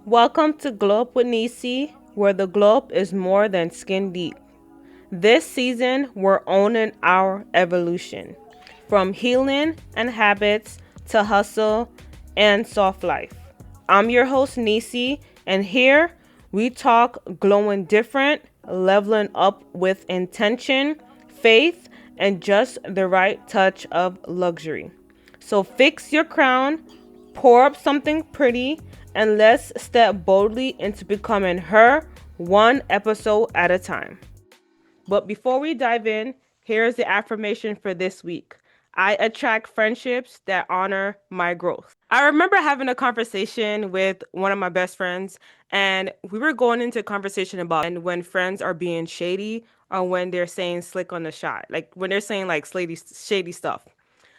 Welcome to Glow Up with Niecey, where the glow up is more than skin deep. This season, we're owning our evolution from healing and habits to hustle and soft life. I'm your host, Niecey, and here we talk glowing different, leveling up with intention, faith, and just the right touch of luxury. So fix your crown, pour up something pretty, and let's step boldly into becoming her one episode at a time. But before we dive in, here's the affirmation for this week. I attract friendships that honor my growth. I remember having a conversation with one of my best friends, and we were going into a conversation about and when friends are being shady or when they're saying slick on the shot, like when they're saying like shady stuff.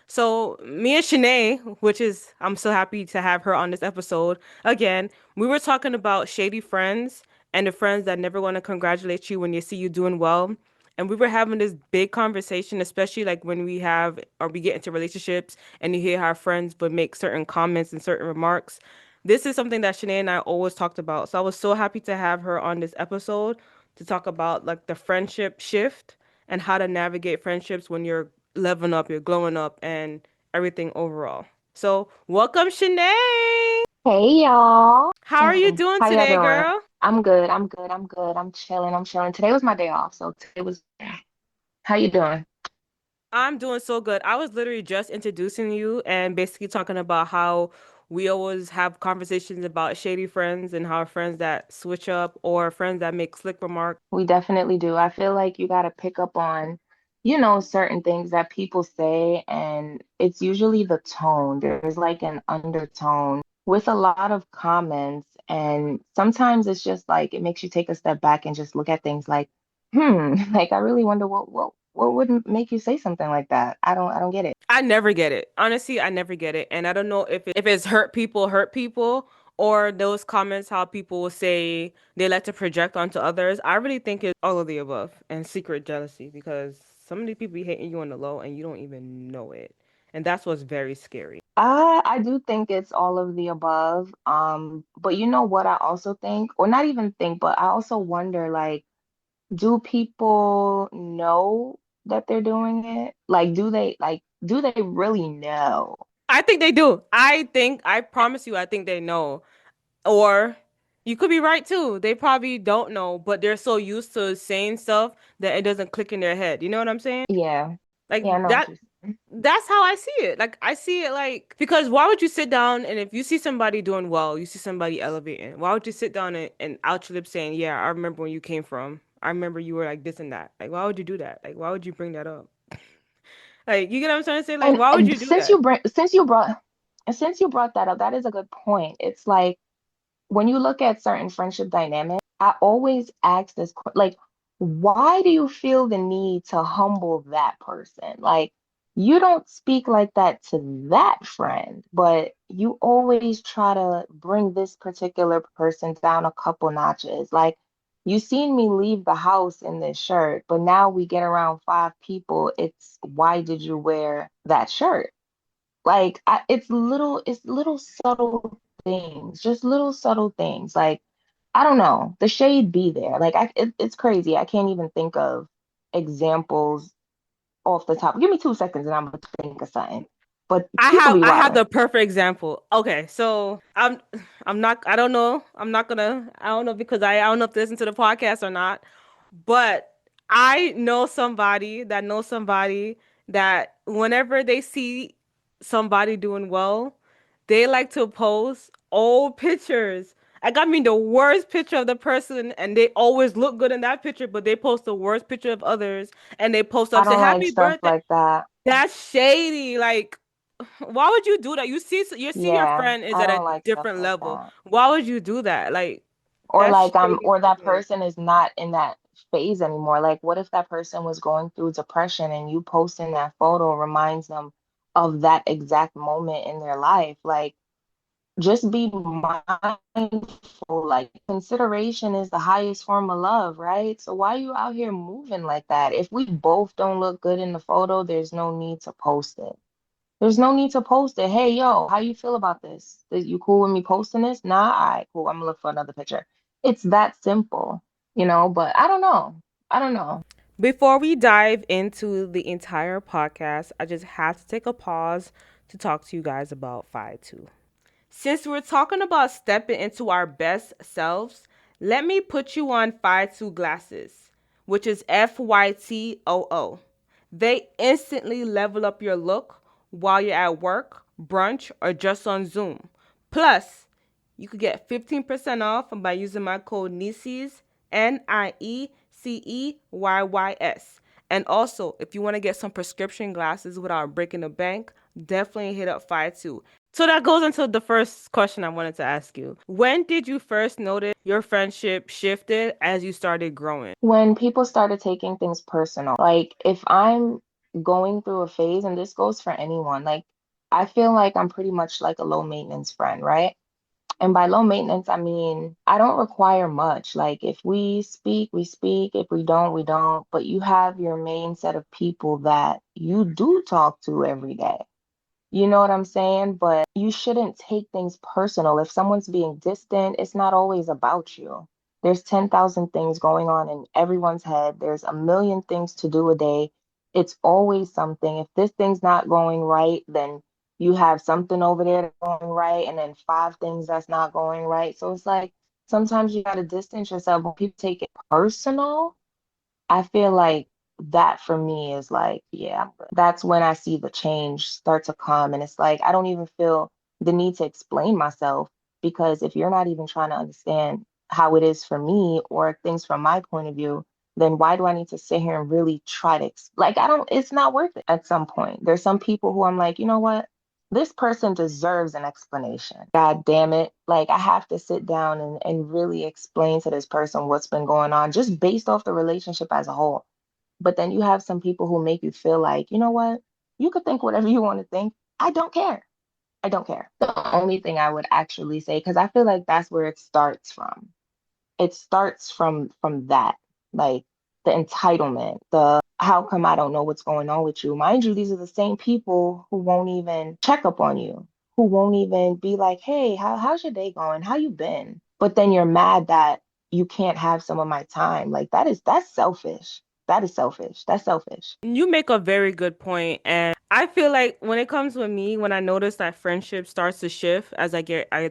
So me and Shanae, which is I'm so happy to have her on this episode again. We were talking about shady friends and the friends that never want to congratulate you when they see you doing well. And we were having this big conversation, especially like when we have or we get into relationships and you hear our friends but make certain comments and certain remarks. This is something that Shanae and I always talked about. So I was so happy to have her on this episode to talk about like the friendship shift and how to navigate friendships when you're leveling up, you're glowing up, and everything overall. So, welcome, Shanae. Hey y'all. How are you doing How y'all today, doing? girl? I'm good. I'm good. I'm good. I'm chilling. I'm chilling. Today was my day off, so today was how you doing? I'm doing so good. I was literally just introducing you and basically talking about how we always have conversations about shady friends and how friends that switch up or friends that make slick remarks. We definitely do. I feel like you got to pick up on, certain things that people say, and it's usually the tone. There's like an undertone with a lot of comments, and sometimes it's just like it makes you take a step back and just look at things like, like I really wonder what would make you say something like that. I don't get it. I never get it. Honestly, I never get it. And I don't know if it's hurt people, or those comments how people will say they like to project onto others. I really think it's all of the above and secret jealousy because some of these people be hating you on the low and you don't even know it. And that's what's very scary. I do think it's all of the above. But you know what I also think, or not even think, but I also wonder, like, do people know that they're doing it? Like, do they really know? I think they do. I promise you, I think they know. Or you could be right too. They probably don't know, but they're so used to saying stuff that it doesn't click in their head. You know what I'm saying? Yeah. Like Yeah, I know what that you're saying. that's how I see it. Like I see it like because why would you sit down and if you see somebody doing well, you see somebody elevating, why would you sit down and out your lips saying, "Yeah, I remember when you came from. I remember you were like this and that." Like why would you do that? Like why would you bring that up? Like you get what I'm trying to say? Like And, why would and you do that? since you brought that up, that is a good point. It's like when you look at certain friendship dynamics, I always ask like, why do you feel the need to humble that person? Like, you don't speak like that to that friend, but you always try to bring this particular person down a couple notches. Like, you seen me leave the house in this shirt, but now we get around five people. It's why did you wear that shirt? Like it's little subtle things, just little subtle things. Like I don't know, the shade be there. Like it's crazy. I can't even think of examples off the top. Give me 2 seconds and I'm gonna think of something. But people be I have wilding. the perfect example. Okay, so I'm not I don't know. I'm not gonna I don't know because I don't know if they listen to the podcast or not. But I know somebody that whenever they see somebody doing well, they like to post old pictures. I mean the worst picture of the person and they always look good in that picture, but they post the worst picture of others and they post I up say don't like happy stuff birthday. like that. That's shady. Like why would you do that? You see your Yeah, friend is I at a don't like stuff different like level. that. Why would you do that? Like Or that's like shady or that business. person is not in that phase anymore. Like what if that person was going through depression and you posting that photo reminds them of that exact moment in their life? Like just be mindful. Like consideration is the highest form of love, right? So why are you out here moving like that? If we both don't look good in the photo, there's no need to post it. There's no need to post it. Hey, yo, how you feel about this? You cool with me posting this? Nah, all right, cool. I'm gonna look for another picture. It's that simple, but I don't know. I don't know. Before we dive into the entire podcast, I just have to take a pause to talk to you guys about Phi 2. Since we're talking about stepping into our best selves, let me put you on Phi 2 glasses, which is FYTOO. They instantly level up your look while you're at work, brunch, or just on Zoom. Plus, you could get 15% off by using my code NIECEYS, NIECEYYS. And also, if you want to get some prescription glasses without breaking the bank, definitely hit up Phi 2. So that goes into the first question I wanted to ask you. When did you first notice your friendship shifted as you started growing? When people started taking things personal, like if I'm going through a phase, and this goes for anyone, like I feel like I'm pretty much like a low maintenance friend, right? And by low maintenance, I mean, I don't require much. Like if we speak, we speak. If we don't, we don't. But you have your main set of people that you do talk to every day. You know what I'm saying? But you shouldn't take things personal. If someone's being distant, it's not always about you. There's 10,000 things going on in everyone's head. There's a million things to do a day. It's always something. If this thing's not going right, then you have something over there that's going right, and then five things that's not going right. So it's like sometimes you got to distance yourself. When people take it personal, I feel like that for me is like, yeah, I'm good. That's when I see the change start to come. And it's like, I don't even feel the need to explain myself, because if you're not even trying to understand how it is for me or things from my point of view, then why do I need to sit here and really try to, like, I don't, it's not worth it at some point. There's some people who I'm like, you know what? This person deserves an explanation. God damn it. Like, I have to sit down and really explain to this person what's been going on just based off the relationship as a whole. But then you have some people who make you feel like, you know what? You could think whatever you want to think. I don't care. I don't care. The only thing I would actually say, because I feel like that's where it starts from. It starts from that, like the entitlement, the how come I don't know what's going on with you? Mind you, these are the same people who won't even check up on you, who won't even be like, hey, how's your day going? How you been? But then you're mad that you can't have some of my time. Like that's selfish. That is selfish. That's selfish. You make a very good point, and I feel like when it comes with me, when I notice that friendship starts to shift as I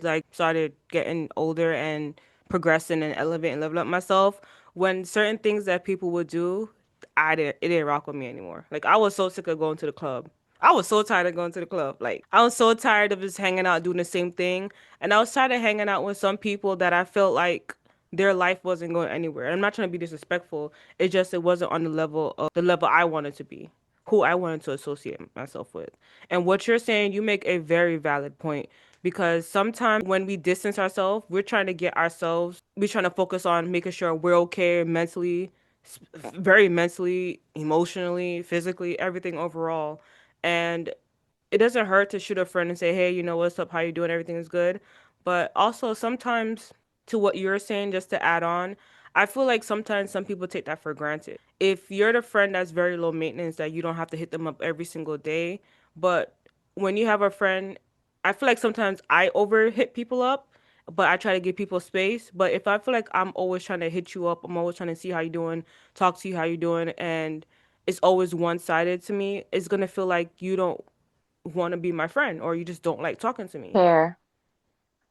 like started getting older and progressing and elevating, level up myself. When certain things that people would do, it didn't rock with me anymore. Like I was so sick of going to the club. I was so tired of going to the club. Like I was so tired of just hanging out doing the same thing, and I was tired of hanging out with some people that I felt like their life wasn't going anywhere. I'm not trying to be disrespectful. It just it wasn't on the level I wanted to be, who I wanted to associate myself with. And what you're saying, you make a very valid point because sometimes when we distance ourselves, we're trying to focus on making sure we're okay mentally, very mentally, emotionally, physically, everything overall. And it doesn't hurt to shoot a friend and say, "Hey, you know what's up? How you doing? Everything is good." But also sometimes to what you're saying, just to add on, I feel like sometimes some people take that for granted. If you're the friend that's very low maintenance, that you don't have to hit them up every single day, but when you have a friend, I feel like sometimes I over hit people up, but I try to give people space. But if I feel like I'm always trying to hit you up, I'm always trying to see how you doing, talk to you how you doing, and it's always one sided to me, it's gonna feel like you don't want to be my friend or you just don't like talking to me. Fair.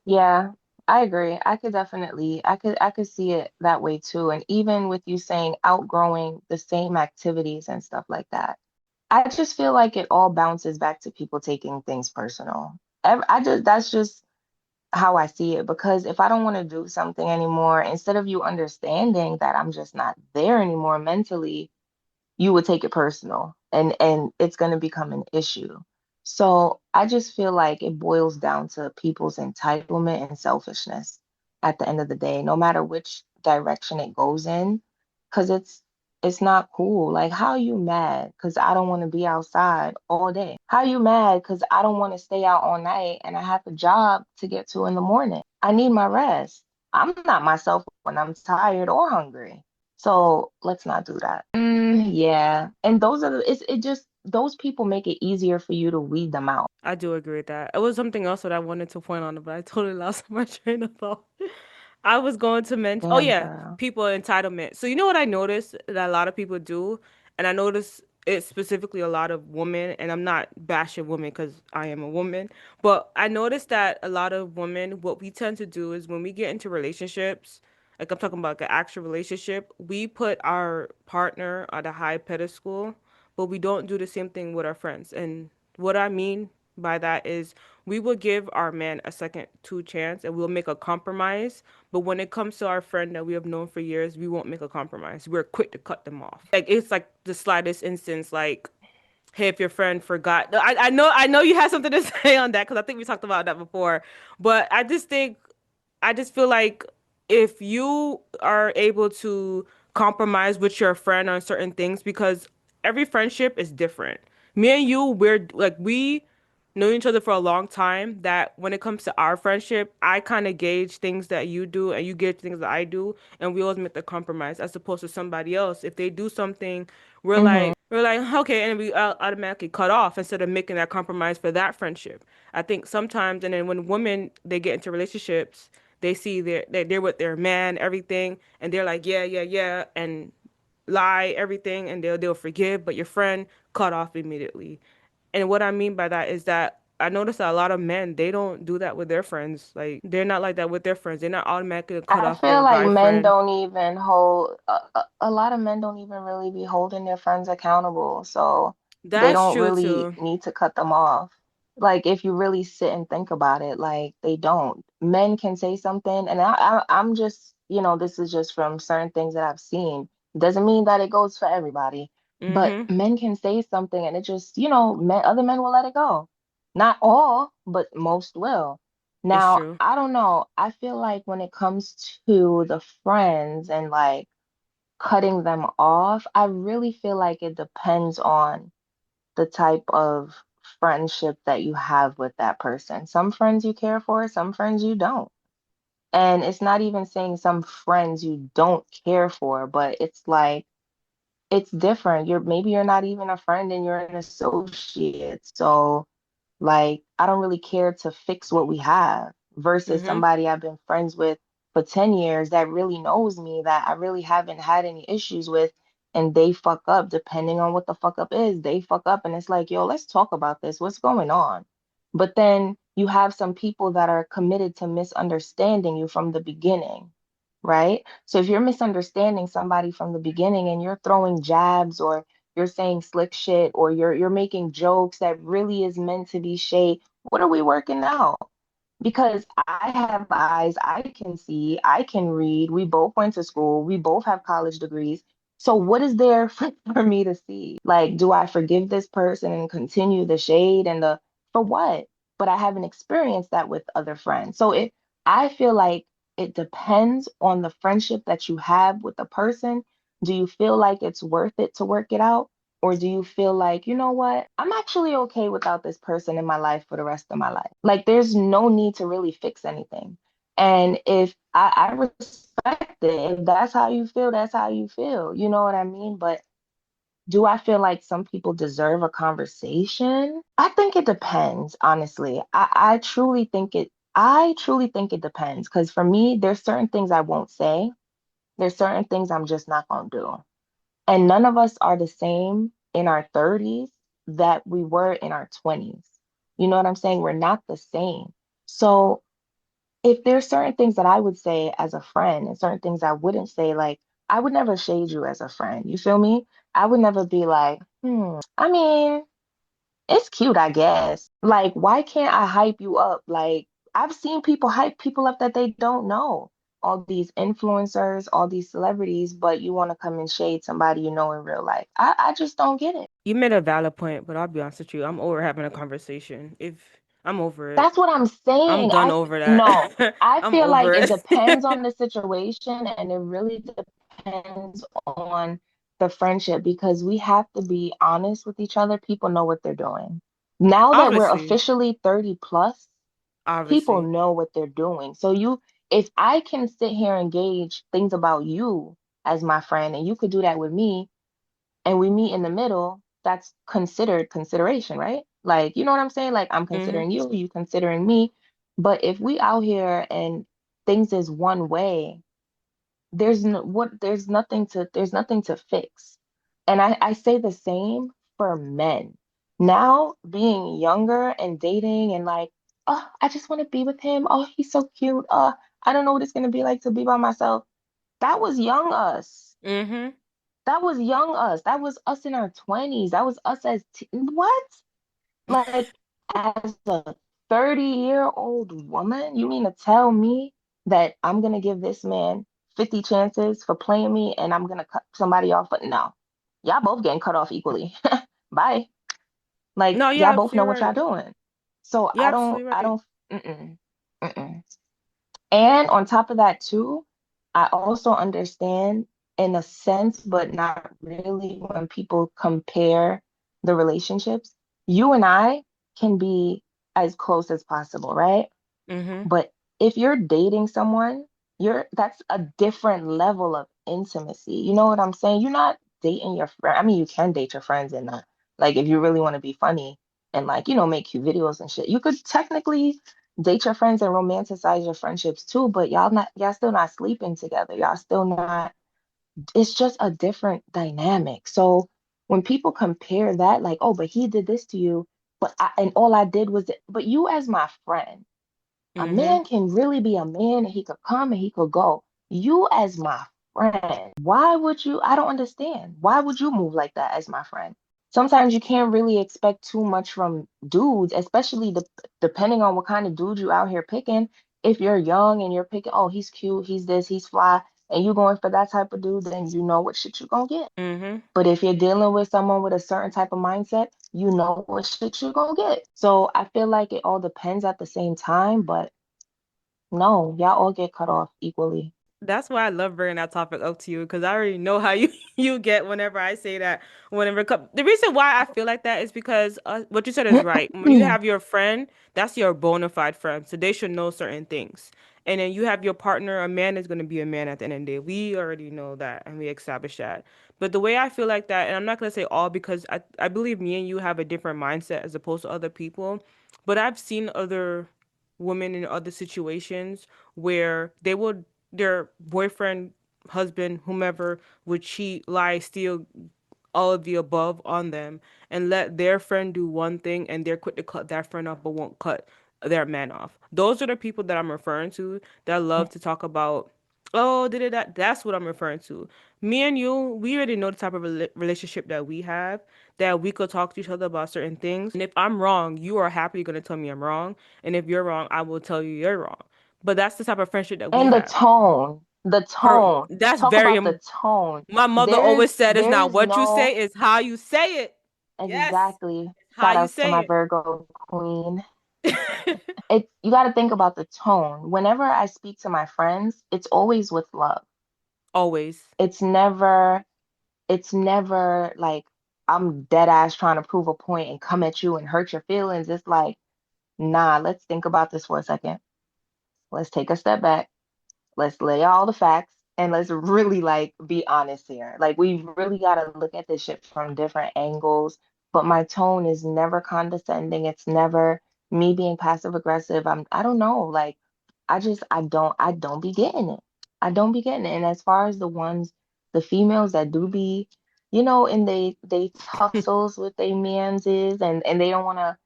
Yeah, I agree. I could see it that way too. And even with you saying outgrowing the same activities and stuff like that, I just feel like it all bounces back to people taking things personal. That's just how I see it, because if I don't want to do something anymore, instead of you understanding that I'm just not there anymore mentally, you would take it personal, and it's going to become an issue. So I just feel like it boils down to people's entitlement and selfishness at the end of the day, no matter which direction it goes in, because it's not cool. Like, how you mad because I don't want to be outside all day? How you mad because I don't want to stay out all night and I have a job to get to in the morning? I need my rest. I'm not myself when I'm tired or hungry. So let's not do that. Yeah. And those are the, it just, those people make it easier for you to weed them out. I do agree with that. It was something else that I wanted to point on, but I totally lost my train of thought. I was going to mention, oh Damn, yeah, girl. people entitlement. So you know what I noticed that a lot of people do, and I noticed it specifically a lot of women, and I'm not bashing women because I am a woman, but I noticed that a lot of women, what we tend to do is when we get into relationships, like I'm talking about like an actual relationship, we put our partner on a high pedestal, but we don't do the same thing with our friends. And what I mean by that is we will give our man a second two chance and we'll make a compromise. But when it comes to our friend that we have known for years, we won't make a compromise. We're quick to cut them off. Like it's like the slightest instance, like, hey, if your friend forgot. I know you had something to say on that because I think we talked about that before. But I just feel like if you are able to compromise with your friend on certain things, because every friendship is different. Me and you, we're like, we know each other for a long time, that when it comes to our friendship, I kind of gauge things that you do and you gauge things that I do, and we always make the compromise as opposed to somebody else. If they do something, Hmm. we're like, okay, and we automatically cut off instead of making that compromise for that friendship. I think sometimes, and then when women they get into relationships, they see they're with their man, everything, and they're like, yeah, yeah, yeah, and lie everything, and they'll forgive, but your friend cut off immediately. And what I mean by that is that I notice that a lot of men they don't do that with their friends. Like they're not like that with their friends. They're not automatically cut I off their feel like guy men friend. don't even hold a lot of men don't even really be holding their friends accountable, so they That's don't true really too. need to cut them off. Like if you really sit and think about it, like they don't. Men can say something, and I'm just, this is just from certain things that I've seen. Doesn't mean that it goes for everybody, but Mm-hmm. men can say something, and it just, other men will let it go. Not all, but most will. It's Now, true. I don't know. I feel like when it comes to the friends and like cutting them off, I really feel like it depends on the type of friendship that you have with that person. Some friends you care for, some friends you don't. And it's not even saying some friends you don't care for, but it's like it's different. Maybe you're not even a friend and you're an associate. So like, I don't really care to fix what we have versus Mm-hmm. somebody I've been friends with for 10 years that really knows me, that I really haven't had any issues with, and they fuck up, depending on what the fuck up is. They fuck up, and it's like, yo, let's talk about this. What's going on? But then you have some people that are committed to misunderstanding you from the beginning, right? So if you're misunderstanding somebody from the beginning and you're throwing jabs or you're saying slick shit or you're making jokes that really is meant to be shade, what are we working out? Because I have eyes, I can see, I can read. We both went to school, we both have college degrees. So what is there for me to see? Like, do I forgive this person and continue the shade and the for what? But I haven't experienced that with other friends. So I feel like it depends on the friendship that you have with the person. Do you feel like it's worth it to work it out? Or do you feel like, you know what? I'm actually okay without this person in my life for the rest of my life. Like, there's no need to really fix anything. And if I respect it, if that's how you feel, that's how you feel. You know what I mean? But do I feel like some people deserve a conversation? I think it depends, honestly. I truly think it depends. Because for me, there's certain things I won't say. There's certain things I'm just not gonna do. And none of us are the same in our 30s that we were in our 20s. You know what I'm saying? We're not the same. So if there's certain things that I would say as a friend and certain things I wouldn't say, like I would never shade you as a friend. You feel me? I would never be like, I mean, it's cute, I guess. Like, why can't I hype you up? Like, I've seen people hype people up that they don't know. All these influencers, all these celebrities, but you want to come and shade somebody you know in real life. I just don't get it. You made a valid point, but I'll be honest with you, I'm over having a conversation. If I'm over it, That's what I'm I'm saying. done over No, that. I I'm feel over like it it. depends on the situation and it really depends on the friendship because we have to be honest with each other. People know what they're doing. Now that we're Obviously, officially 30 plus, people obviously. know what they're doing. So if I can sit here and gauge things about you as my friend, and you could do that with me, and we meet in the middle, that's considered consideration, right? Like, you know what I'm saying? Like, I'm Mhm. considering you, you considering me. But if we out here and things is one way, there's nothing to fix. And I say the same for men. Now being younger and dating and like, oh, I just want to be with him. Oh, he's so cute. I don't know what it's gonna be like to be by myself. That was young us. Mhm. That was young us. That was us in our 20s. That was us as what? Like, as a 30-year-old woman, you mean to tell me that I'm gonna give this man 50 chances for playing me and I'm gonna cut somebody off? But no, y'all both getting cut off equally. Bye. Like, No, you're y'all both know absolutely what y'all right. doing. So You're absolutely I right. don't, mm-mm, mm-mm. And on top of that, too, I also understand in a sense, but not really, when people compare the relationships. You and I can be as close as possible, right? Mhm. But if you're dating someone, that's a different level of intimacy. You know what I'm saying? You're not dating your friend. I mean, you can date your friends and like if you really want to be funny and like, make cute videos and shit. You could technically date your friends and romanticize your friendships too, but y'all still not sleeping together. Y'all still not, it's just a different dynamic. So when people compare that, like, oh, but he did this to you, and all I did was, but you as my friend, a Mhm. man can really be a man and he could come and he could go. You as my friend, why would you? I don't understand. Why would you move like that as my friend? Sometimes you can't really expect too much from dudes, especially depending on what kind of dude you out here picking. If you're young and you're picking, oh, he's cute, he's this, he's fly, and you're going for that type of dude, then you know what shit you're gonna get. Mhm. But if you're dealing with someone with a certain type of mindset, you know what shit you're gonna get. So I feel like it all depends at the same time, but no, y'all all get cut off equally. That's why I love bringing that topic up to you because I already know how you you get whenever I say that. Whenever the reason why I feel like that is because what you said is right. When you have your friend, that's your bona fide friend, so they should know certain things. And then you have your partner. A man is going to be a man at the end of the day. We already know that and we established that. But the way I feel like that, and I'm not going to say all because I believe me and you have a different mindset as opposed to other people. But I've seen other women in other situations where their boyfriend, husband, whomever would cheat, lie, steal, all of the above on them and let their friend do one thing and they're quick to cut that friend off but won't cut their man off. Those are the people that I'm referring to that love to talk about, oh, did it that? That's what I'm referring to. Me and you, we already know the type of relationship that we have, that we could talk to each other about certain things. And if I'm wrong, you are happily going to tell me I'm wrong. And if you're wrong, I will tell you you're wrong. But that's the type of friendship that we And the have. tone, the Per tone. That's Talk very about the tone. my mother There's always said it's not there's what you no say, it's how you say it. Yes, exactly. it's how Shout you outs to my say Virgo queen. it. You got to think about the tone. Whenever I speak to my friends, it's always with love. Always. It's never it's never like I'm dead ass trying to prove a point and come at you and hurt your feelings. It's like, nah, let's think about this for a second. Let's take a step back. Let's lay out all the facts and let's really like be honest here. Like we really got to look at this shit from different angles. But my tone is never condescending. It's never me being passive aggressive. I don't know. Like I don't be getting it. I don't be getting it. And as far as the females that do be, and they tussles with their mans is and they don't want to,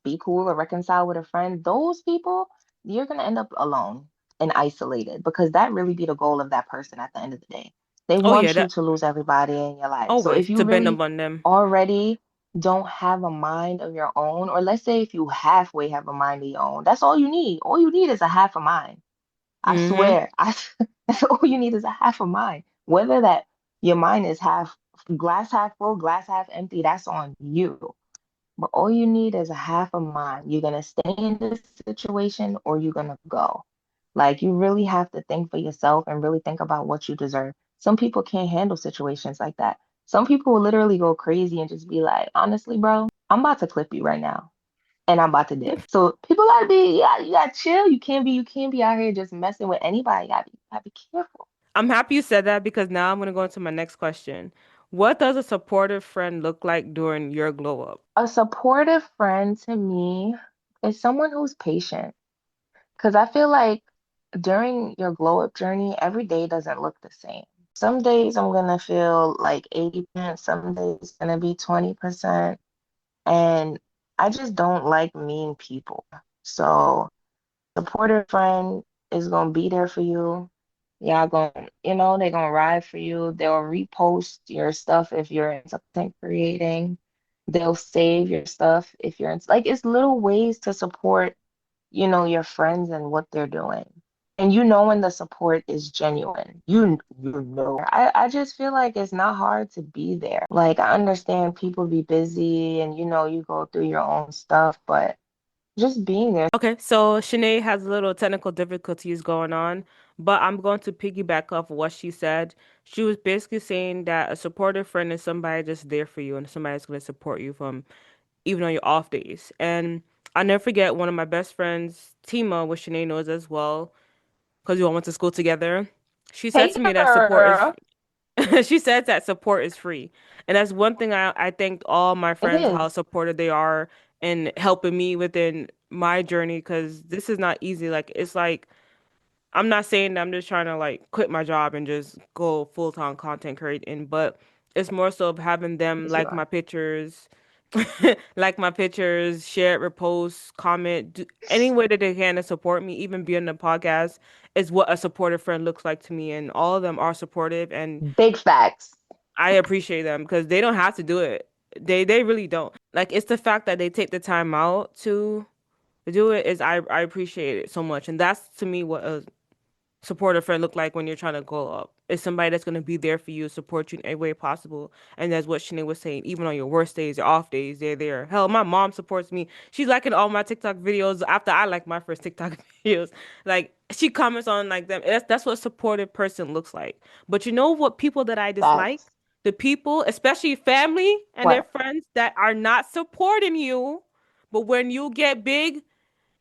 be cool or reconcile with a friend, those people, you're gonna end up alone and isolated because that really be the goal of that person at the end of the day. They Oh yeah, want you that to lose everybody in your life. So always if you to bend really up on them. already don't have a mind of your own, or let's say if you halfway have a mind of your own, that's all you need. All you need is a half a mind. I Mm-hmm. swear. That's all you need is a half a mind. Whether that your mind is glass half full, glass half empty, that's on you. But all you need is a half a mind. You're gonna stay in this situation or you're gonna go. Like you really have to think for yourself and really think about what you deserve. Some people can't handle situations like that. Some people will literally go crazy and just be like, honestly, bro, I'm about to clip you right now and I'm about to dip. So people gotta be, yeah, you gotta chill. You can't be out here just messing with anybody. You gotta be careful. I'm happy you said that because now I'm gonna go into my next question. What does a supportive friend look like during your glow up? A supportive friend to me is someone who's patient. Because I feel like during your glow up journey, every day doesn't look the same. Some days I'm gonna feel like 80%, some days it's gonna be 20%. And I just don't like mean people. So supportive friend is gonna be there for you. Y'all gonna, they're gonna ride for you. They'll repost your stuff if you're into content creating. They'll save your stuff if you're into, like, it's little ways to support, your friends and what they're doing. And you know when the support is genuine. You know. I just feel like it's not hard to be there. Like I understand people be busy and you go through your own stuff, but just being there. Okay, so Shanae has a little technical difficulties going on, but I'm going to piggyback off of what she said. She was basically saying that a supportive friend is somebody just there for you and somebody that's going to support you from even on your off days. And I'll never forget one of my best friends, Tima, which Shanae knows as well, because we all went to school together. She said Hey to me that support is girl. she said that support is free. And that's one thing I thank all my It friends how is. supportive they are in helping me within my journey because this is not easy. Like it's like I'm not saying that I'm just trying to like quit my job and just go full-time content creating, but it's more so of having them Yes, you like are. my pictures, like my pictures, share it, repost, comment, do any way that they can to support me, even being the podcast is what a supportive friend looks like to me. And all of them are supportive and Big facts. I appreciate them because they don't have to do it. They really don't. Like it's the fact that they take the time out to do it is I appreciate it so much. And that's to me what a support a friend look like when you're trying to grow up. It's somebody that's going to be there for you, support you in every way possible. And that's what Shanae was saying. Even on your worst days, your off days, they're there. Hell, my mom supports me. She's liking all my TikTok videos after I like my first TikTok videos. Like she comments on like them. That's what a supportive person looks like. But you know what people that I dislike? Facts. The people, especially family and their What? friends that are not supporting you. But when you get big,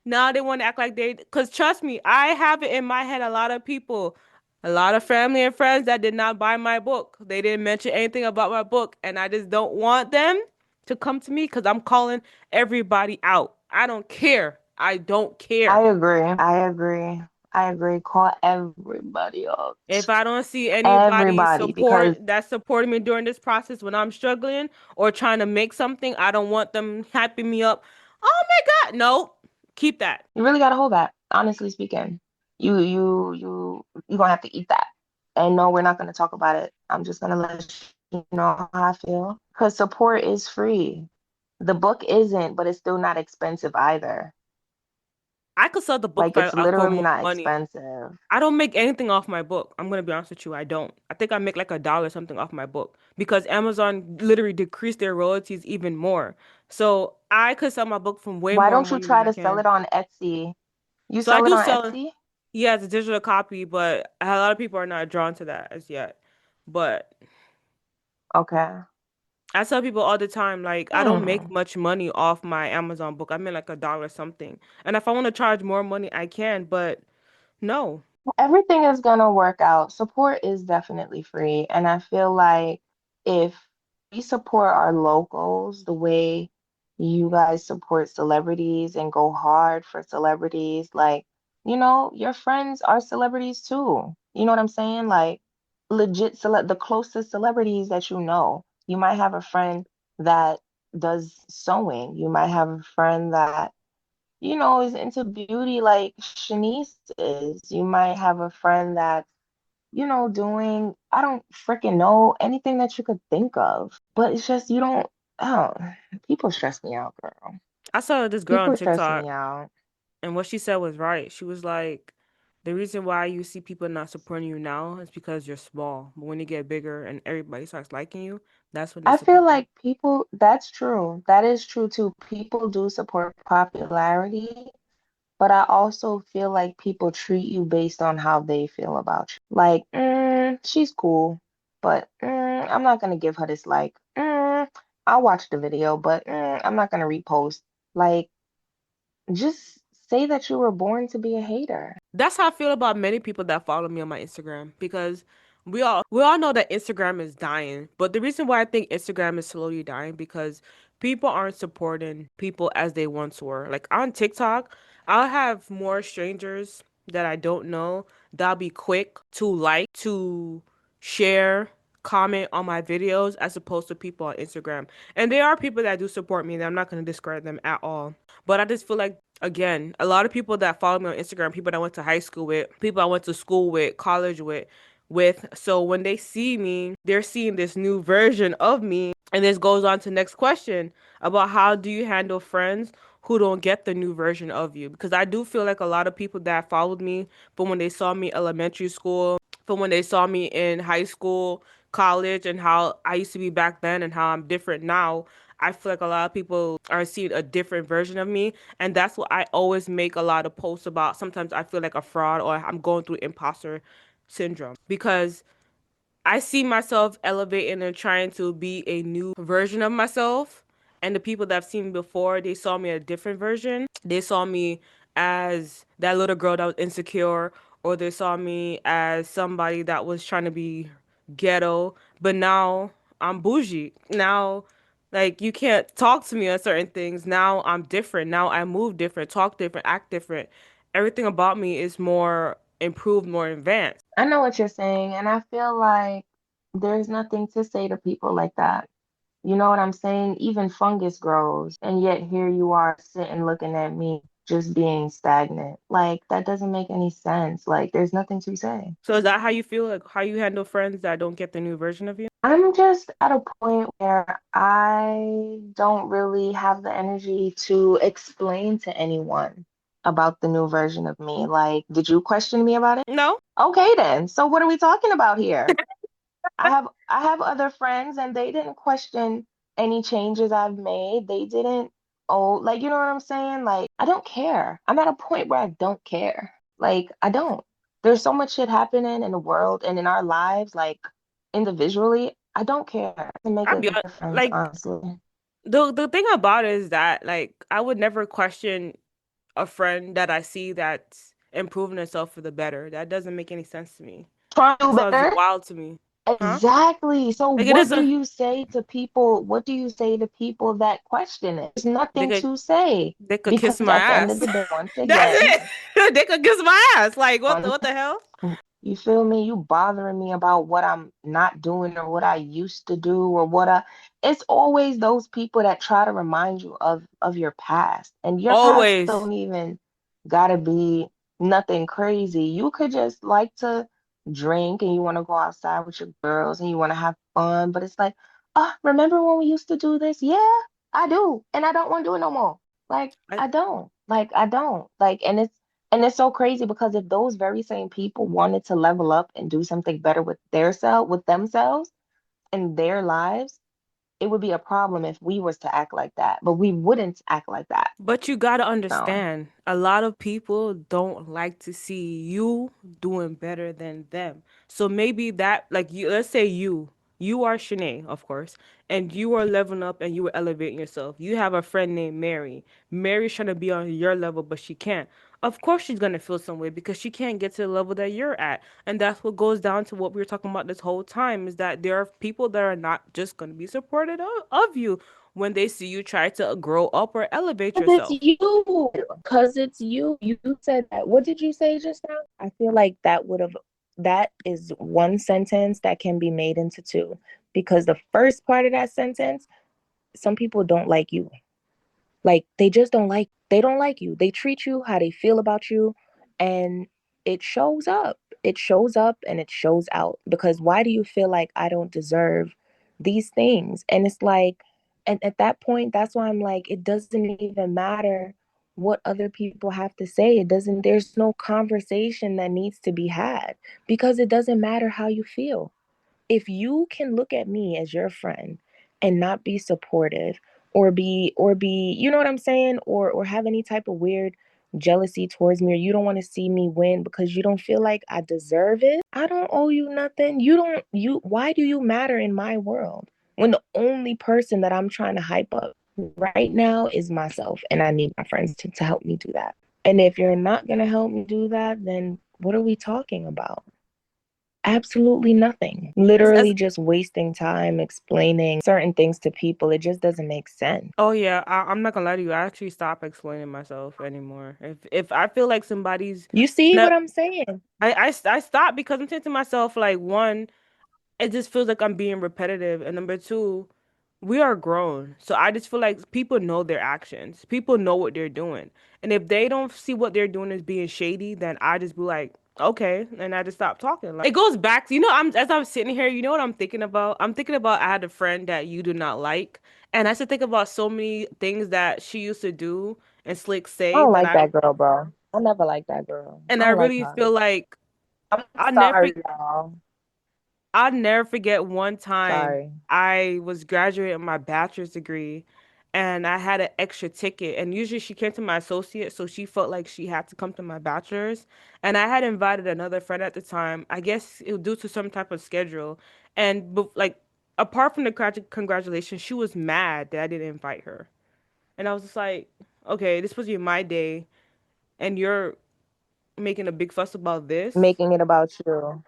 now they want to act like they, because trust me, I have it in my head a lot of family and friends that did not buy my book. They didn't mention anything about my book, and I just don't want them to come to me because I'm calling everybody out. I don't care. I don't I care. agree. I agree. I agree. Call everybody up. If I don't see anybody Everybody, support because that supporting me during this process when I'm struggling or trying to make something, I don't want them hyping me up. Oh my God, no, keep that. you really gotta hold that. Honestly speaking, you gonna have to eat that. And no, we're not gonna talk about it. I'm just gonna let you know how I feel. Because support is free. The book isn't, but it's still not expensive either. I could sell the book Like it's for literally more not money. expensive. I don't make anything off my book. I'm gonna be honest with you, I don't. I think I make like $1 something off my book because Amazon literally decreased their royalties even more. So I could sell my book for way Why more don't you money than try I to sell can. it on Etsy? You So I sell it do on sell, Etsy? yeah, it's a digital copy, but a lot of people are not drawn to that as yet. But Okay. I tell people all the time, like I don't make Hmm. much money off my Amazon book. I make like $1 something. And if I want to charge more money, I can, but no. Everything is gonna work out. Support is definitely free. And I feel like if we support our locals the way you guys support celebrities and go hard for celebrities, like, your friends are celebrities too. You know what I'm saying? Like the closest celebrities that you know. You might have a friend that does sewing. You might have a friend that is into beauty like Shanice is. You might have a friend that's, doing, I don't freaking know, anything that you could think of. But it's just, you don't, oh, people stress me out, girl. I saw this girl on People stress TikTok. me out. And what she said was right. She was like, the reason why you see people not supporting you now is because you're small. But when you get bigger and everybody starts liking you, that's when they I feel support you. like people, that's true. That is true too. People do support popularity, but I also feel like people treat you based on how they feel about you. Like, she's cool, but I'm not gonna give her this like. I'll watch the video, but I'm not gonna repost. Like, just say that you were born to be a hater. That's how I feel about many people that follow me on my Instagram because We all know that Instagram is dying, but the reason why I think Instagram is slowly dying because people aren't supporting people as they once were. Like on TikTok, I'll have more strangers that I don't know that'll be quick to to share, comment on my videos as opposed to people on Instagram. And there are people that do support me, and I'm not going to discredit them at all. But I just feel like again, a lot of people that follow me on Instagram, people that I went to high school with, people I went to school with, college with. So when they see me, they're seeing this new version of me. And this goes on to next question about how do you handle friends who don't get the new version of you? Because I do feel like a lot of people that followed me, but when they saw me elementary school, from when they saw me in high school, college, and how I used to be back then and how I'm different now, I feel like a lot of people are seeing a different version of me. And that's what I always make a lot of posts about. Sometimes I feel like a fraud or I'm going through imposter syndrome because I see myself elevating and trying to be a new version of myself. And the people that have seen me before, they saw me a different version. They saw me as that little girl that was insecure, or they saw me as somebody that was trying to be ghetto. But now I'm bougie. Now, like, you can't talk to me on certain things. Now I'm different. Now I move different, talk different, act different. Everything about me is more improved, more advanced. I know what you're saying, and I feel like there's nothing to say to people like that. You know what I'm saying? Even fungus grows, and yet here you are sitting looking at me just being stagnant. Like, that doesn't make any sense. Like, there's nothing to say. So is that how you feel? Like how you handle friends that don't get the new version of you? I'm just at a point where I don't really have the energy to explain to anyone about the new version of me. Like, did you question me about it? No. Okay, then. So what are we talking about here? I have other friends and they didn't question any changes I've made. They didn't, oh, like, you know what I'm saying? Like, I don't care. I'm at a point where I don't care. Like, I don't. There's so much shit happening in the world and in our lives, like individually. I don't care. It doesn't make I'll a be difference, like honestly. the thing about it is that like I would never question a friend that I see that's improving herself for the better. That doesn't make any sense to me. Trying to That do sounds better. wild to me. Huh? Exactly. So Like it what do doesn't you say to people? What do you say to people that question it? There's they nothing could to say they could because kiss my at the end of ass. the day, once That's again, it. They could kiss my ass. Like once what the hell? you feel me, you bothering me about what I'm not doing or what I used to do or what I it's always those people that try to remind you of your past. And your past Always. don't even gotta be nothing crazy. You could just like to drink and you want to go outside with your girls and you want to have fun, but it's like, oh, remember when we used to do this? Yeah, I do. And I don't want to do it no more. Like I, I don't. Like I don't. Like and it's so crazy because if those very same people wanted to level up and do something better with their self, with themselves and their lives, it would be a problem if we was to act like that. But we wouldn't act like that. But you gotta No. understand, a lot of people don't like to see you doing better than them. So maybe that, like you, let's say you are Shanae, of course, and you are leveling up and you are elevating yourself. You have a friend named Mary. Mary's trying to be on your level, but she can't. Of course, she's gonna feel some way because she can't get to the level that you're at, and that's what goes down to what we were talking about this whole time is that there are people that are not just gonna be supportive of you when they see you try to grow up or elevate Because it's yourself. you. Because it's you. You said that. What did you say just now? I feel like that is one sentence that can be made into two. Because the first part of that sentence, some people don't like you. Like they just don't like you. They treat you how they feel about you and it shows up. It shows up and it shows out because why do you feel like I don't deserve these things? And it's like and at that point that's why I'm like it doesn't even matter what other people have to say. It doesn't there's no conversation that needs to be had because it doesn't matter how you feel if you can look at me as your friend and not be supportive or be you know what I'm saying or have any type of weird jealousy towards me or you don't want to see me win because you don't feel like I deserve it. I don't owe you nothing. You don't you why do you matter in my world when the only person that I'm trying to hype up right now is myself and I need my friends to help me do that. And if you're not going to help me do that, then what are we talking about? Absolutely nothing. As Literally just wasting time explaining certain things to people. It just doesn't make sense. Oh yeah, I'm not gonna lie to you. I actually stop explaining myself anymore. If I feel like somebody's You see no, what I'm saying? I stop because I'm saying to myself like one, it just feels like I'm being repetitive, and number two, we are grown, so I just feel like people know their actions. People know what they're doing, and if they don't see what they're doing as being shady, then I just be like, okay, and I just stop talking. Like it goes back to I'm as I'm sitting here, you know what I'm thinking about? I'm thinking about I had a friend that you do not like, and I still think about so many things that she used to do and slick I say don't that like I that girl, bro. I never liked that girl. and I I don't like really her. feel like I'm I never sorry, y'all. I'll never forget one time Sorry. I was graduating my bachelor's degree and I had an extra ticket. And usually she came to my associate, so she felt like she had to come to my bachelor's. And I had invited another friend at the time, I guess it was due to some type of schedule. And like, apart from the congratulations, she was mad that I didn't invite her. And I was just like, okay, this was my day, and you're making a big fuss about this. Making it about you.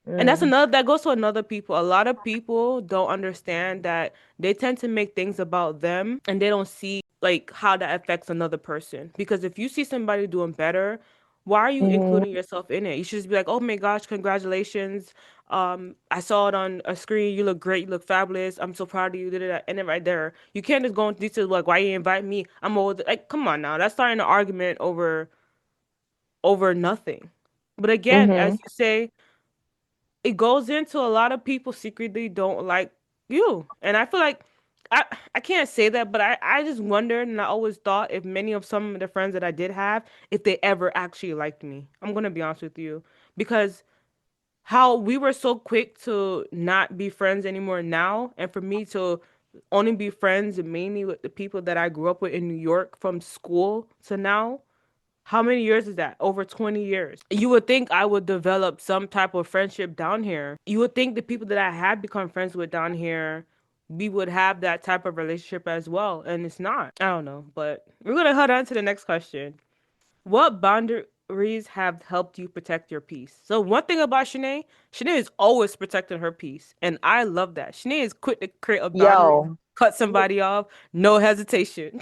And that's Mm. another that goes to another people. A lot of people don't understand that they tend to make things about them and they don't see like how that affects another person. Because if you see somebody doing better, why are you Hmm. including yourself in it? You should just be like, "Oh my gosh, congratulations. I saw it on a screen. You look great. You look fabulous. I'm so proud of you." Da, da, da. And then right there, you can't just go into details like, "Why you invite me? I'm old." Like, come on now. That's starting an argument over nothing. But again, as Hmm. you say, it goes into a lot of people secretly don't like you. And I feel like I I can't say that, but I just wondered and I always thought if many of some of the friends that I did have, if they ever actually liked me. I'm gonna be honest with you. Because how we were so quick to not be friends anymore now, and for me to only be friends mainly with the people that I grew up with in New York from school to now, how many years is that? Over 20 years. You would think I would develop some type of friendship down here. You would think the people that I had become friends with down here, we would have that type of relationship as well. And it's not. I don't know. But we're going to head on to the next question. What boundaries have helped you protect your peace? So one thing about Shanae is always protecting her peace, and I love that. Shanae is quick to create a boundary, Yo. cut somebody off, no hesitation.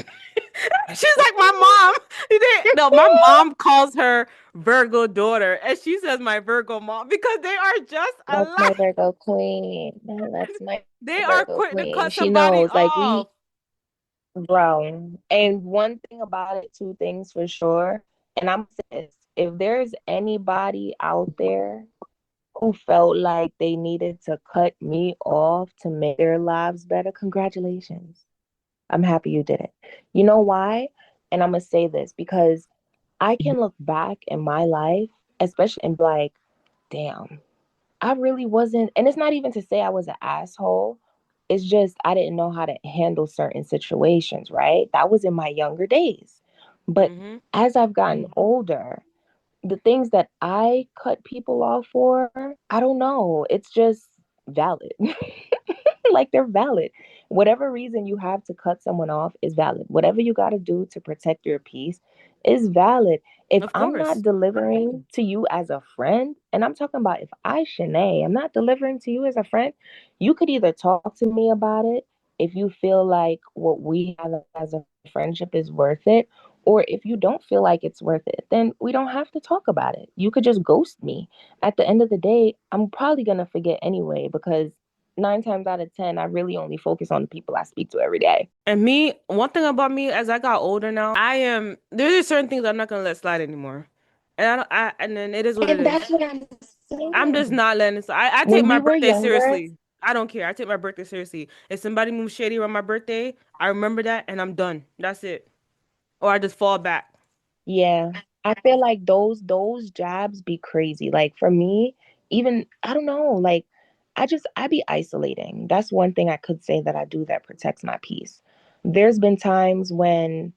She's like my mom. No, my mom calls her Virgo daughter, and she says my Virgo mom because they are just That's my alike. Virgo queen. That's my They are Virgo quick to queen. cut She somebody knows, like, off. bro. And one thing about it, two things for sure. And I'm saying this, if there's anybody out there who felt like they needed to cut me off to make their lives better, congratulations. I'm happy you did it. You know why? And I'm gonna say this because I can look back in my life, especially and be like, damn, I really wasn't, and it's not even to say I was an asshole. It's just I didn't know how to handle certain situations, right? That was in my younger days. But Hmm. as I've gotten older, the things that I cut people off for, I don't know. It's just valid. Like they're valid. Whatever reason you have to cut someone off is valid. Whatever you got to do to protect your peace is valid. If Of I'm not course. delivering to you as a friend, and I'm talking about if I, Shanae, I'm not delivering to you as a friend, you could either talk to me about it if you feel like what we have as a friendship is worth it. Or if you don't feel like it's worth it, then we don't have to talk about it. You could just ghost me. At the end of the day, I'm probably going to forget anyway because 9 times out of 10, I really only focus on the people I speak to every day. And me, one thing about me as I got older now, there's just certain things I'm not gonna let slide anymore. And and then it is what it And is. that's what I'm I'm just saying. not letting it slide. I take When my we were birthday younger, seriously. I don't care. I take my birthday seriously. If somebody moves shady around my birthday, I remember that and I'm done. That's it. Or I just fall back. yeah, I feel like those jabs be crazy. Like for me, even I don't know, like I be isolating. That's one thing I could say that I do that protects my peace. There's been times when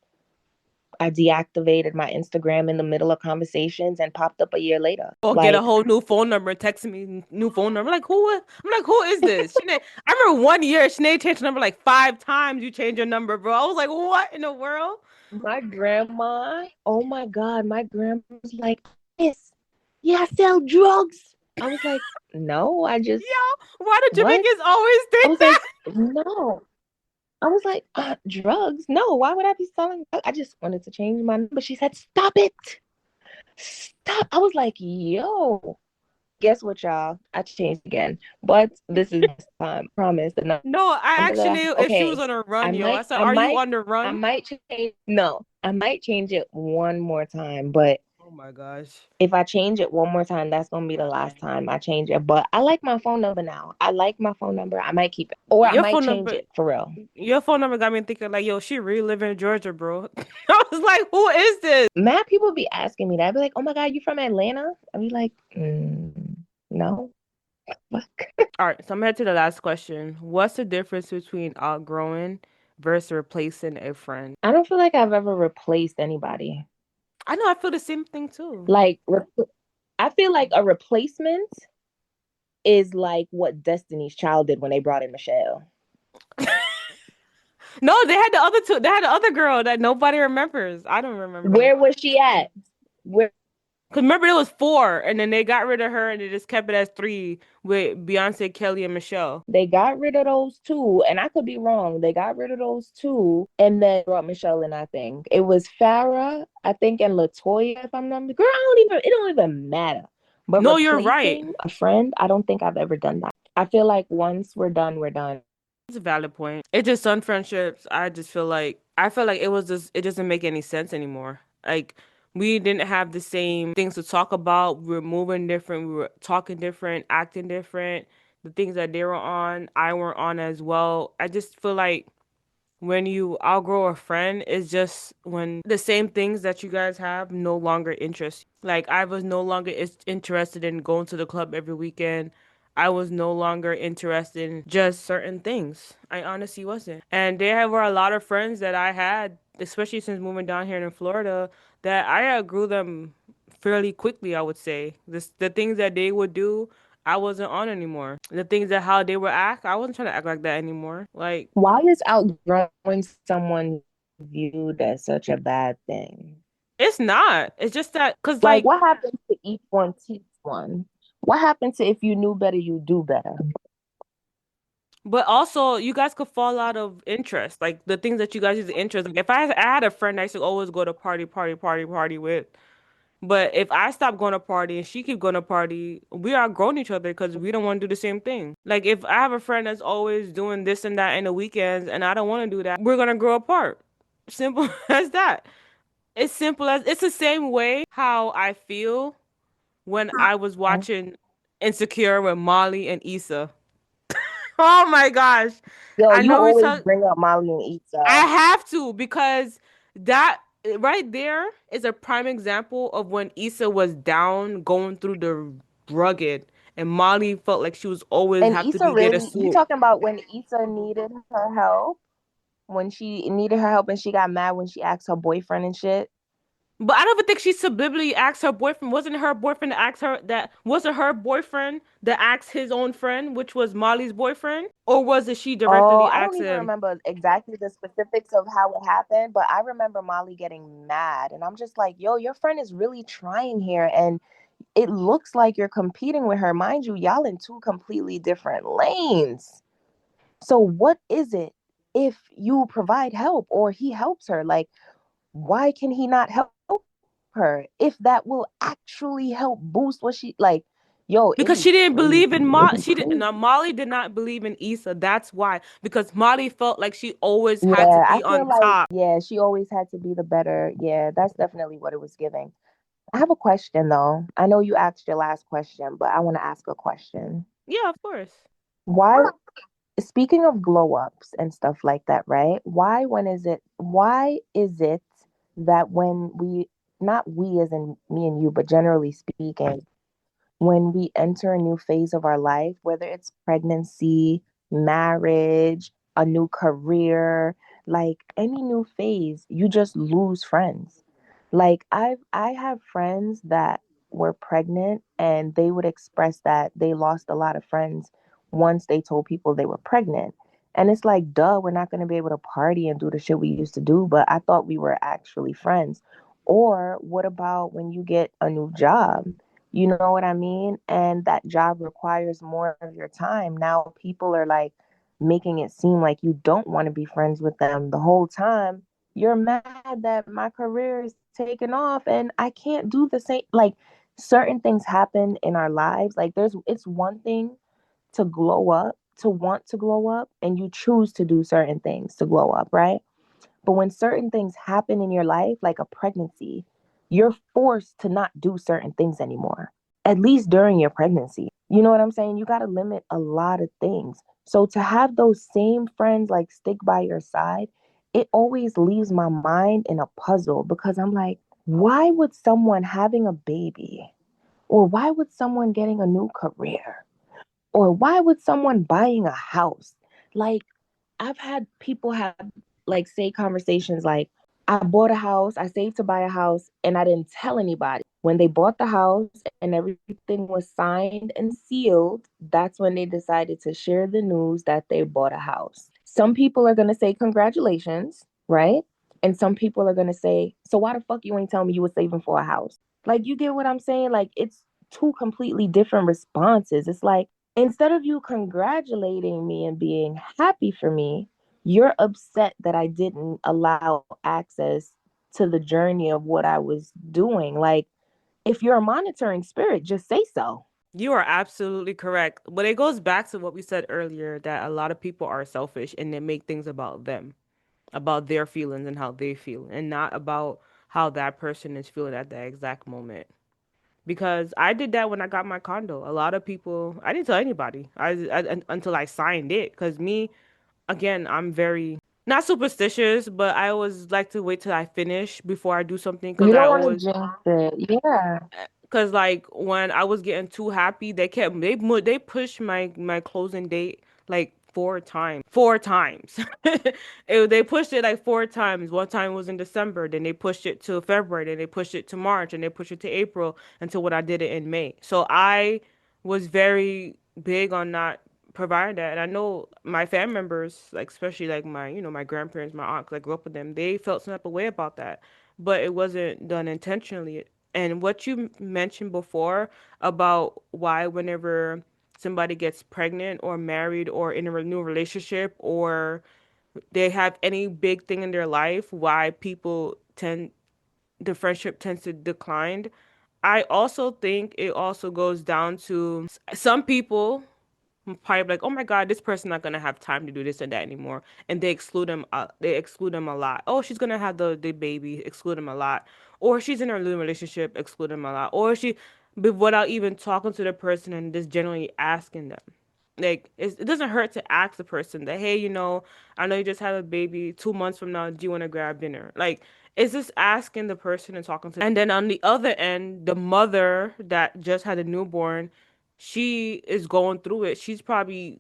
I deactivated my Instagram in the middle of conversations and popped up a year later. Or get a Like, whole new phone number and text me new phone number. Like who? I'm like, who is this? Sinead, I remember one year Sinead changed her number like 5 times. You changed your number, bro. I was like, what in the world? my grandma, oh my God, my grandma's like, this, yeah, I sell drugs. I was like, no, I just, Yo, why do what? Jamaicans always I think was like, that? no. I was like, drugs? No, why would I be selling drugs? I just wanted to change my number. She said, stop it. Stop. I was like, yo, guess what, y'all? I changed again. But this is this time. Promise. The No, I number asked that I, Chanel if she was okay, on a I run, yo. I might, said, I "Are you might, on the I run?" might change, no, I might change it one more time. But Oh my gosh. if I change it one more time, that's gonna be the last time I change it. But I like my phone number now. I like my phone number. I might keep it, or I Your might phone change number, it for real. your phone number got me thinking like, yo, she really live in Georgia, bro. I was like, who is this? Mad people be asking me that. I'd be like, "Oh my God, you from Atlanta?" I'd be like, no, fuck." All right, so I'm head to the last question. What's the difference between outgrowing versus replacing a friend? I don't feel like I've ever replaced anybody. I know I feel the same thing too. Like, I feel like a replacement is like what Destiny's Child did when they brought in Michelle. No, they had the other two. They had the other girl that nobody remembers. I don't remember. Where was she at? Where Cause remember it was four, and then they got rid of her, and they just kept it as three with Beyonce, Kelly, and Michelle. they got rid of those two, and I could be wrong. They got rid of those two, and then brought Michelle in. I think it was Farrah, I think, and Latoya. If I'm not girl, I don't even. It don't even matter. But No, you're right. replacing a friend, I don't think I've ever done that. I feel like once we're done, we're done. It's a valid point. It just some friendships. I feel like it was just it doesn't make any sense anymore. Like we didn't have the same things to talk about. We were moving different. We were talking different, acting different. The things that they were on, I weren't on as well. I just feel like when you outgrow a friend, it's just when the same things that you guys have no longer interest. Like I was no longer interested in going to the club every weekend. I was no longer interested in just certain things. I honestly wasn't. And there were a lot of friends that I had, especially since moving down here in Florida, that I outgrew them fairly quickly, I would say. The things that they would do, I wasn't on anymore. The things that how they would act, I wasn't trying to act like that anymore. Like Why is outgrowing someone viewed as such a bad thing? it's not. It's just that, cause Like, like, what happens to each one teach one? What happens to if you knew better, you do better? but also you guys could fall out of interest, like the things that you guys use to interest. Like if I had a friend I used to always go to party with, but if I stop going to party and she keep going to party, we are growing each other because we don't want to do the same thing. Like if I have a friend that's always doing this and that in the weekends and I don't want to do that, we're gonna grow apart. Simple as that. It's simple as it's the same way how I feel when I was watching Insecure with Molly and Issa. Oh my gosh. Yo, I you know we always talk bring up Molly and I Issa. have to because that right there is a prime example of when Issa was down going through the rugged and Molly felt like she was always And have to Issa be there to really, you swoop. talking about when Issa needed her help? When she needed her help and she got mad when she asked her boyfriend and shit? But I don't even think she subliminally asked her boyfriend. Wasn't it her boyfriend that asked her that? Was it her boyfriend that asked his own friend, which was Molly's boyfriend? Or was it she Oh, directly I don't asked even him? remember exactly the specifics of how it happened, but I remember Molly getting mad. And I'm just like, yo, your friend is really trying here. And it looks like you're competing with her. Mind you, y'all in two completely different lanes. So what is it if you provide help or he helps her? Like, why can he not help her if that will actually help boost what she like? Yo, it Because be she didn't crazy. believe in It Molly. be She did crazy. no, Molly did not believe in Issa. That's why. Because Molly felt like she always had to Yeah, I be feel on like, top. yeah, she always had to be the better. Yeah, that's definitely what it was giving. I have a question though. I know you asked your last question, but I want to ask a question. Yeah, of course. Why, speaking of glow ups and stuff like that, right? Why is it that when we, not we as in me and you, but generally speaking, when we enter a new phase of our life, whether it's pregnancy, marriage, a new career, like any new phase, you just lose friends. Like I have friends that were pregnant and they would express that they lost a lot of friends once they told people they were pregnant. And it's like, duh, we're not going to be able to party and do the shit we used to do, but I thought we were actually friends. Or what about when you get a new job? You know what I mean? And that job requires more of your time. Now people are like making it seem like you don't want to be friends with them the whole time. You're mad that my career is taking off and I can't do the same. Like certain things happen in our lives. Like it's one thing to glow up, to want to glow up, and you choose to do certain things to glow up, right? But when certain things happen in your life, like a pregnancy, you're forced to not do certain things anymore, at least during your pregnancy. You know what I'm saying? You got to limit a lot of things. So to have those same friends like stick by your side, it always leaves my mind in a puzzle because I'm like, why would someone having a baby or why would someone getting a new career or why would someone buying a house? Like, I've had people have like say conversations like, I bought a house, I saved to buy a house, and I didn't tell anybody. When they bought the house and everything was signed and sealed, that's when they decided to share the news that they bought a house. Some people are going to say congratulations, right? And some people are going to say, so why the fuck you ain't tell me you were saving for a house? Like, you get what I'm saying? Like, it's two completely different responses. It's like, instead of you congratulating me and being happy for me, you're upset that I didn't allow access to the journey of what I was doing. Like, if you're a monitoring spirit, just say so. You are absolutely correct. But it goes back to what we said earlier that a lot of people are selfish and they make things about them, about their feelings and how they feel, and not about how that person is feeling at that exact moment. Because I did that when I got my condo. A lot of people, I didn't tell anybody until I signed it. Because me, again, I'm very not superstitious, but I always like to wait till I finish before I do something. You Because I don't want to always jinx it. Yeah. Cause like when I was getting too happy, they pushed my closing date like four times. They pushed it like four times. One time was in December, then they pushed it to February, then they pushed it to March, and they pushed it to April until when I did it in May. So I was very big on not providing that, and I know my family members, like especially like my grandparents, my aunt, 'cause I grew up with them, they felt some type of way about that, but it wasn't done intentionally. And what you mentioned before about why whenever somebody gets pregnant or married or in a new relationship or they have any big thing in their life, why people tend the friendship tends to decline. I also think it also goes down to some people probably like, oh my God, this person not gonna have time to do this and that anymore, and they exclude them. They exclude them a lot. Oh, she's gonna have the baby, exclude them a lot, or she's in a new relationship, exclude them a lot, or she, but without even talking to the person and just generally asking them. Like it doesn't hurt to ask the person that, hey, I know you just had a baby. 2 months from now, do you want to grab dinner? Like it's just asking the person and talking to. And then on the other end, the mother that just had a newborn, she is going through it. She's probably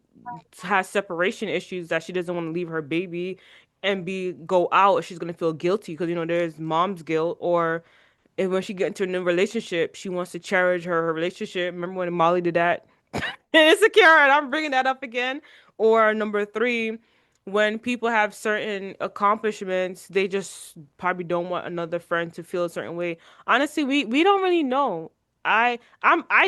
has separation issues that she doesn't want to leave her baby and be go out. She's gonna feel guilty because there's mom's guilt, or if when she get into a new relationship, she wants to cherish her relationship. Remember when Molly did that? Insecure, and I'm bringing that up again. Or number three, when people have certain accomplishments, they just probably don't want another friend to feel a certain way. Honestly, we don't really know. I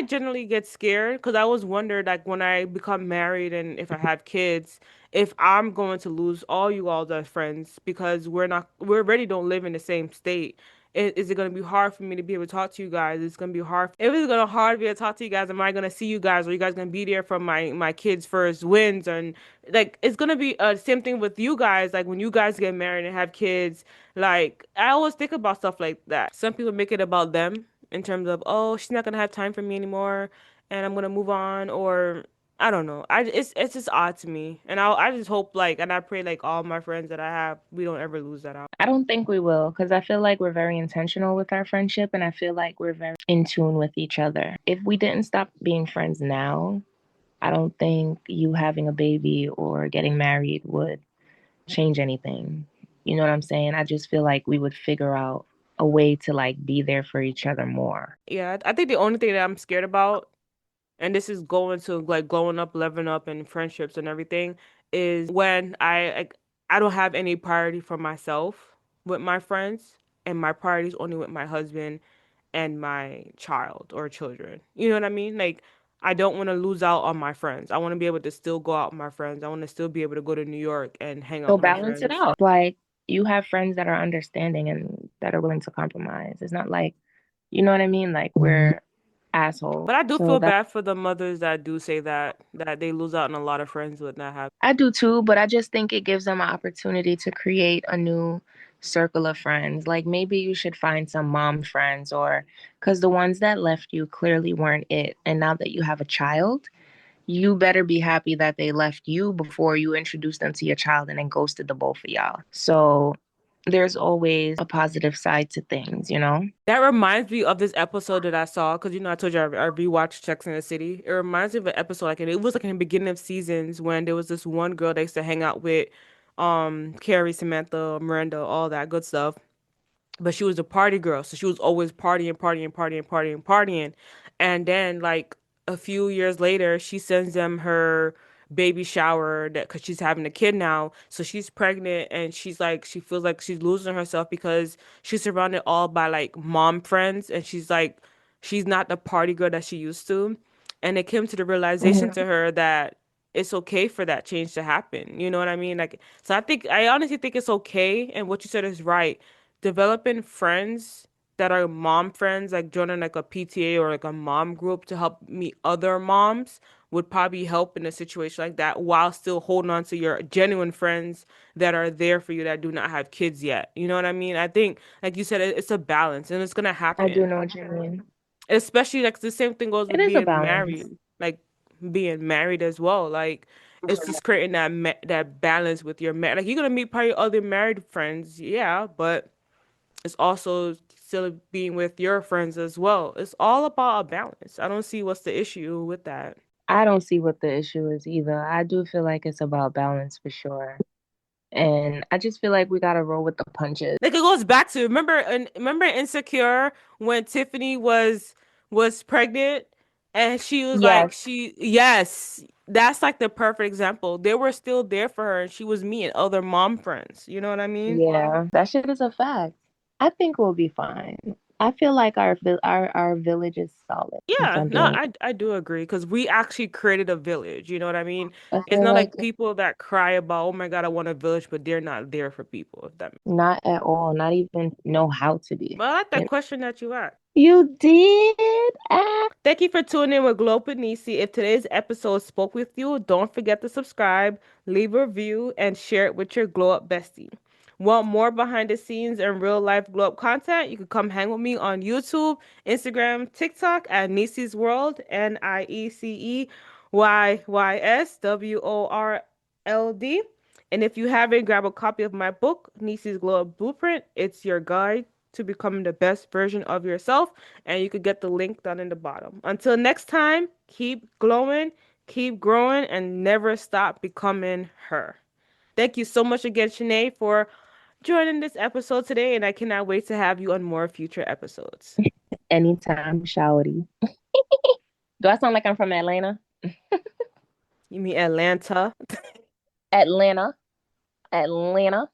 generally get scared because I always wonder like when I become married and if I have kids, if I'm going to lose all you all as friends because we already don't live in the same state. Is it going to be hard for me to be able to talk to you guys? It's going to be hard. If it's going to hard to be able to talk to you guys, am I going to see you guys? Or are you guys going to be there for my kids' first wins? And like, it's going to be same thing with you guys. Like when you guys get married and have kids, like I always think about stuff like that. Some people make it about them in terms of, oh, she's not going to have time for me anymore and I'm going to move on, or I don't know. It's just odd to me. And I just hope like, and I pray like all my friends that I have, we don't ever lose that out. I don't think we will because I feel like we're very intentional with our friendship and I feel like we're very in tune with each other. If we didn't stop being friends now, I don't think you having a baby or getting married would change anything. You know what I'm saying? I just feel like we would figure out a way to like be there for each other more. Yeah, I think the only thing that I'm scared about, and this is going to like growing up, leveling up, and friendships and everything, is when I don't have any priority for myself with my friends, and my priority is only with my husband, and my child or children. You know what I mean? Like, I don't want to lose out on my friends. I want to be able to still go out with my friends. I want to still be able to go to New York and hang out So with my balance it friends. out. Like you have friends that are understanding and that are willing to compromise. It's not like, you know what I mean? Like we're assholes. But I do So feel that bad for the mothers that do say that they lose out on a lot of friends with not having. I do too, but I just think it gives them an opportunity to create a new circle of friends. Like maybe you should find some mom friends or because the ones that left you clearly weren't it. And now that you have a child, you better be happy that they left you before you introduced them to your child and then ghosted the both of y'all. So there's always a positive side to things, you know? That reminds me of this episode that I saw because I told you I rewatched Sex and the City. It reminds me of an episode like it was like in the beginning of seasons when there was this one girl they used to hang out with, Carrie, Samantha, Miranda, all that good stuff. But she was a party girl, so she was always partying, partying, partying, partying, partying. And then like a few years later, she sends them her baby shower that because she's having a kid now. So she's pregnant and she feels like she's losing herself because she's surrounded all by like mom friends and she's not the party girl that she used to. And it came to the realization Mhm. to her that it's okay for that change to happen. You know what I mean? Like, so I honestly think it's okay. And what you said is right, developing friends that are mom friends, like joining like a PTA or like a mom group to help meet other moms would probably help in a situation like that while still holding on to your genuine friends that are there for you that do not have kids yet. You know what I mean? I think, like you said, it's a balance and it's gonna I do happen. know what you mean. Especially like the same thing goes It with is a being balance. married, like being married as well. Like it's just creating that balance with your like you're gonna meet probably other married friends, yeah, but it's also still being with your friends as well. It's all about a balance. I don't see what's the issue with that. I don't see what the issue is either. I do feel like it's about balance for sure. And I just feel like we gotta roll with the punches. Like it goes back to remember Insecure when Tiffany was pregnant and she was like Yes. yes, that's like the perfect example. They were still there for her and she was meeting other mom friends. You know what I mean? Yeah, that shit is a fact. I think we'll be fine. I feel like our village is solid since Yeah, I'm no, doing. I do agree because we actually created a village. You know what I mean? I It's feel not like like people that cry about, oh my God, I want a village, but they're not there for people. If that not at all, not even know how to be. But I like You that know? question that you asked. You did? Ah. Thank you for tuning in with Glow with Niecey. If today's episode spoke with you, don't forget to subscribe, leave a review, and share it with your Glow Up bestie. Want more behind the scenes and real life Glow Up content? You can come hang with me on YouTube, Instagram, TikTok at Niecey's World, NIECEYYSWORLD. And if you haven't, grab a copy of my book, Niecey's Glow Up Blueprint. It's your guide to becoming the best version of yourself, and you could get the link down in the bottom. Until next time, keep glowing, keep growing, and never stop becoming her. Thank you so much again, Shanae, for joining this episode today, and I cannot wait to have you on more future episodes. Anytime, shouty. Do I sound like I'm from Atlanta? You mean Atlanta? Atlanta. Atlanta.